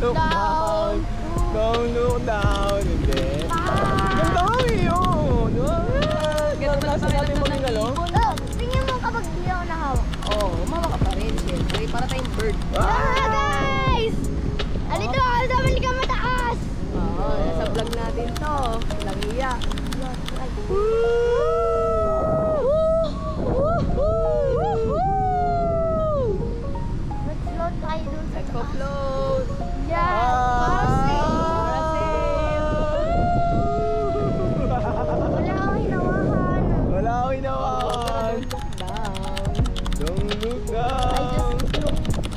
look down. Don't look down. Hindi. Ganda nga eh, oh. Ganda nasa natin magigalo. Tingnan mo kapag di ako nahawak. Oo, umawa ka pa rin, syempre. Para tayong bird. Guys! Alito, kasama ni ka mataas! Oo, nasa vlog natin to. Langiya. Nag-float tayo dun sa taas. Nagpo-float. Yeah! Wala akong hinawakan. Wala akong hinawakan. Don't look down. Don't look down.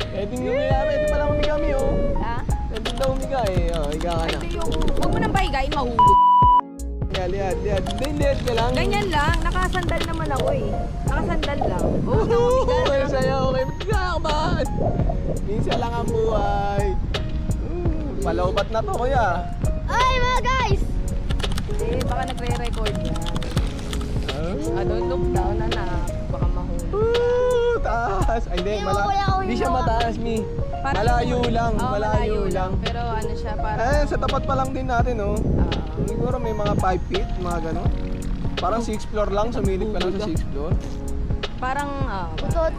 Pwede humiga, pwede pala humigami oh. Ha? Pwede daw humiga eh. Oh, higa ka na. Pwede yung... Huwag mo nang bahigain, mahulog. Lihat. Lihat ka lang. Ganyan lang. Nakasandal naman ako eh. Nakasandal lang. Oo, Okay sa'yo, okay. Higa ka ba? Minsan lang ang buhay. Palaubat na to kuya. Ay, mga guys! Eh, baka nagre-record na. Don't look down, anak. Baka mahulog. Taas. Ay, hindi. Wala akong Hindi siya hinawakan. mataas, Mi. Parang- Malayo lang. Oo, Malayo lang. Pero ano siya, parang... Eh, sa tapat pa lang din natin, oh. ah, Siguro may mga 5 feet, mga gano'n. Parang 6th floor lang, sumilip pa lang sa 6th floor. parang... Utot.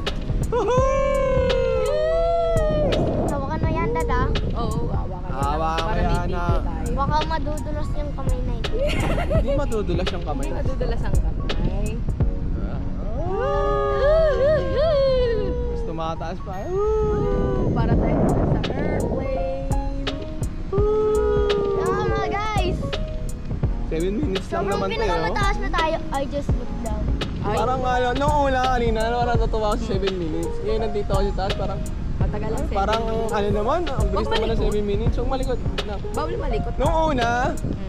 Hawakan mo yan, dada. Oo, hawakan mo lang. Hawakan Para mo may yan, video ah. tayo. Baka madudulas yung kamay na ito. Hindi madudulas yung kamay. Hindi madudulas ang kamay. Mas tumataas pa. Para tayo sa airplane. Tama mga guys! 7 minutes lang Sobrang naman tayo. pinakamataas na tayo. I just looked down. Ay, Parang ano, nung una kanina, parang natutuwa ako sa 7 minutes. Ngayon nandito ako sa taas, matagal lang 7 parang minutes. ano naman, ang bilis Huwag naman ng malikot. 7 minutes. Huwag malikot. Bawal malikot. Nung una, Hmm.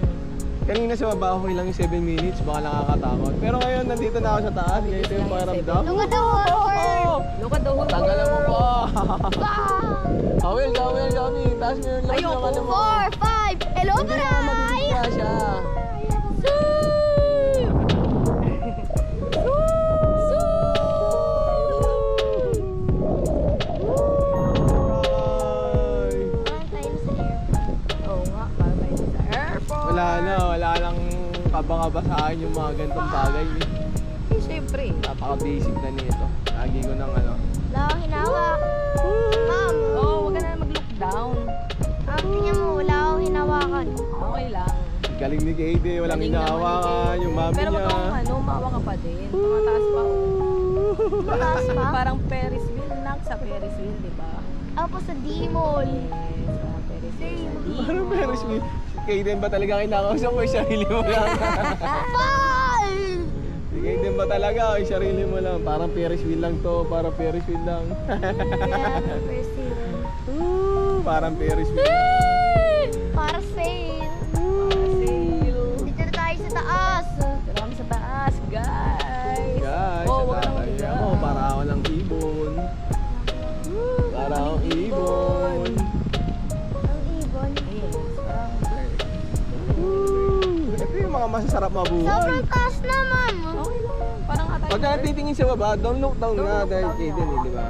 kanina sa baba okay lang yung 7 minutes, baka nakakatakot. Pero ngayon nandito na ako sa taas, ganito yung pakiramdam. Look at the water! Look at the whole Tagalan mo pa! Wow! Kawil, kami. Taas mo yung lakas Ayoko. ng ano mo. 4, 5! Hello, Hindi na Bray! magiging siya. Ay. Parang tayo sa airport. Oo nga, para tayo sa airport. Wala nang kabang-abasahan yung mga ganitong bagay. Eh, syempre. Napaka-basic na nito. Lagi ko ng ano. Wala akong hinawak. Ma'am, Oo, huwag ka na mag-look down. tingnan mo, wala akong hinawakan. Okay lang. Galing ni Katie, walang Galing naman hinahawakan, eh. yung mami Pero wag niya. kang umawa ka pa din. Tumataas pa. Mataas pa? Parang Ferris wheel, nak, sa Ferris wheel, di ba? Ako sa D-Mall. Yes, parang Ferris wheel. Parang Ferris wheel. Si Katie ba talaga kinakausap ko yung sarili mo lang? Five! Si Katie ba talaga yung sarili mo lang? Parang Ferris wheel lang to, parang Ferris wheel lang. Yeah, first year. Parang Ferris wheel. Para sale. Sail. Dito na tayo sa taas. Pero kami sa taas, guys. Guys, Oh, sa wag ka nang tatay umiyak. mo, para ako ng ibon. Para akong ibon. Ang ibon. Yes, parang bird. Ito yung mga masasarap mabuhay. Sobrang taas na, ma'am. Okay lang. Parang nga tayo. Pag titingin sa baba, don't look down Don't nga look dahil down Katie, nga. di ba?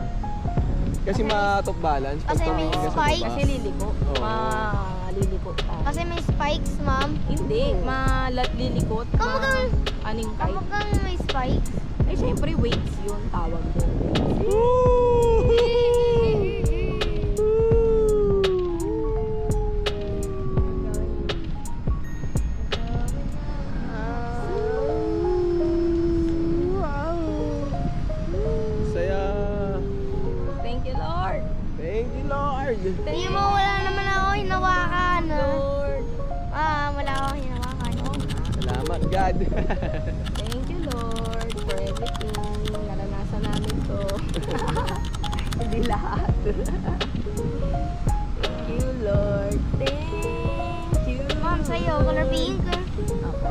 Kasi ma-top balance. Pag Kasi may tumingin ka sa spike. baba. Kasi liliko. Oo. Maliliko tayo. Kasi may spikes, ma'am. Hindi, lilikot. Kamugang- Aning kite. Kapag kang may spikes. Eh, syempre, weights yun, tawag doon. Saya. Thank you, Lord. Thank you, Lord. Hindi mo, wala naman ako hinawakan. Lord. Wala akong hinawakan. Salamat, God. Thank you, Lord, for everything. Naranasan namin to. Hindi lahat. Thank you, Lord. Thank you. Ma'am, sa'yo, color pink. Ako.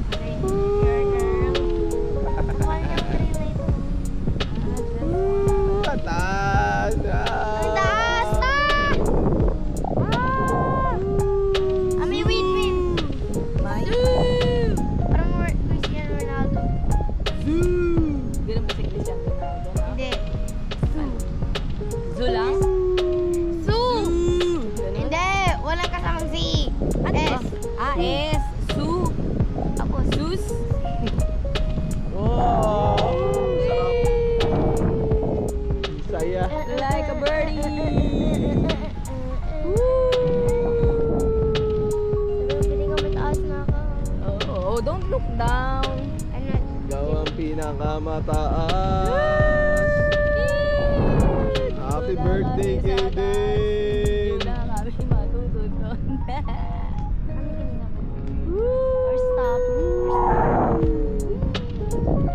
Okay, your girl. Mahal niyang trail na ito. Taas. Ang taas! May win-win. May. Parang Cristiano Ronaldo. Hindi na music ni Cristiano Ronaldo, ha? Hindi. Oh, don't look down. Ano? Ikaw ang pinakamataas. Happy birthday, Kaden! Wala kami matutulog. Ano kanina ba? Or stop.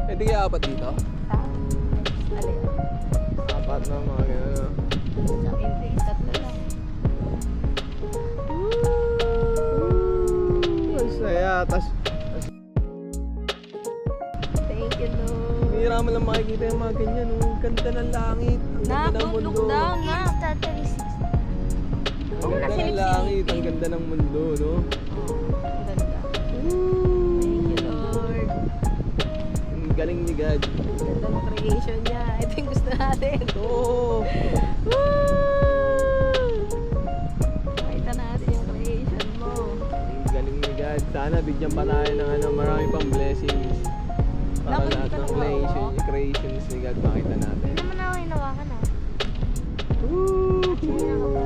Hindi kaya apat dito? Alin? Apat na mga gano'n. Sa hindi, tatlo lang. Ang saya. Tas, Thank you, Lord. bihira mo lang makikita yung mga ganyan. Ang ganda ng langit. Ang Nak, ganda ng don't look mundo. down, nak. Ang ganda ng langit. Ang ganda ng mundo, no? Ang ganda. Thank you, Lord. Ang galing ni God. Ganda ng creation niya. Ito yung gusto natin. Oo. Makita natin yung creation mo. Ang galing ni God. Sana bigyan pa tayo ng marami pang blessings. Para Dapat lahat ka ng nang creations ni God makita natin. Hindi naman ako hinawakan ah. Woo! Hindi na ako ba?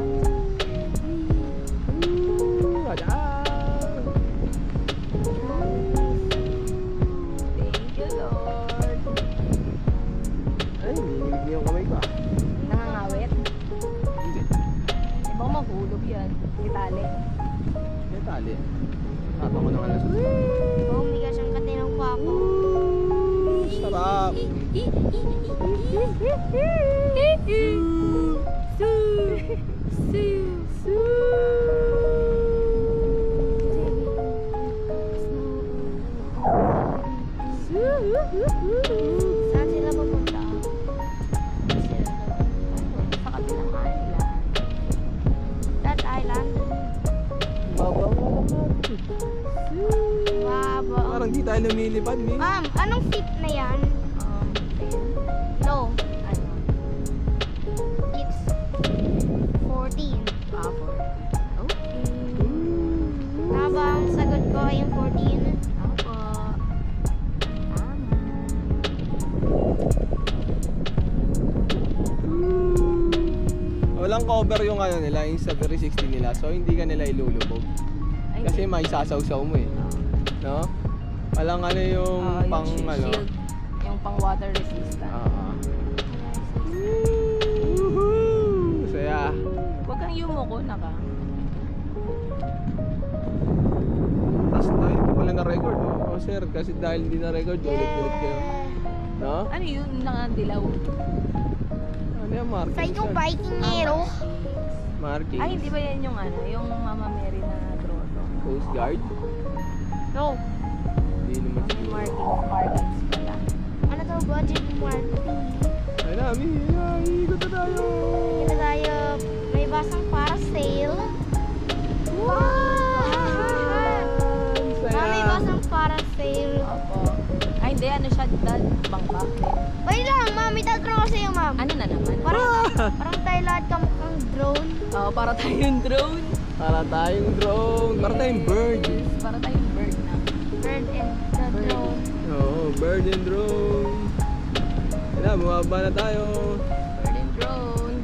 Ayan! Thank you, Lord. Ay, hinihilig niyo yung kamay ko ah. Nangangawit. Hindi. Ibang mahulog yan. Itali. May tali. Tatang ko ng alas. Oh, may kasyang katinang kwako. Sarap! Saan sila pupunta? Sa kabilang island. That island? Babang Wow. Parang di tayo lumilipad, Min. Ma'am, anong seat na yan? No. Ano? It's 14. Papa. Okay. Tama ba ang sagot ko ay yung 14? Apo. Tama. Walang cover yung ano nila, yung sa 360 nila. So hindi ka nila ilulubog. Ay, Kasi hindi. may sasawsaw mo eh. No? Walang ano yung Ah, pang shield. ano. Yung pang water resistant. Woohoo! Saya. Huwag kang yumuko na ka. Tapos tayo pala na record. Oh, sir, kasi dahil hindi na record, ulit-ulit kayo. No? Ano yun? Nakadilaw. Ano yung markings? Sa yung yan? biking nero. Markings. Ay, hindi ba yan yung ano? Yung Mama Mary na grotto? Coast Guard? No. Hindi naman May siguro. markings pala. Ano to? Budget marketing. Ay namin, ay, ikot na tayo. Hindi na tayo. May basang para sale. Wow! May Saya. basang para sale. Opo. Ay, hindi. Ano siya? Bangkok din. Wait lang, ma'am. May tatanong ko sa'yo, ma'am. Ano na naman? Parang tayo lahat kamukhang drone. Oo, para tayong drone. Para tayong drone. Para tayong bird. Para tayong bird na. Bird and the Bird. drone. Oo, bird and drone. Yan na, bumaba na tayo. Bird and drone.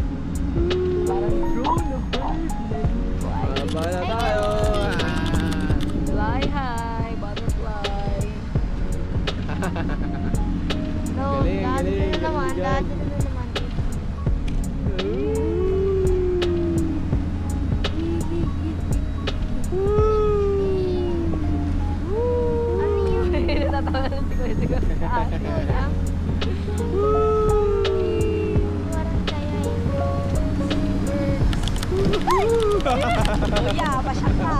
Parang drone na bird. Bumaba na tayo. Fly high, butterfly. No, Galing, dati galing, na naman. galing Dati na naman. Ano yun? Natatawa na si Kuya Sigo. Ano yan? Parang tayo yung birds. Kuya, pasyak ka.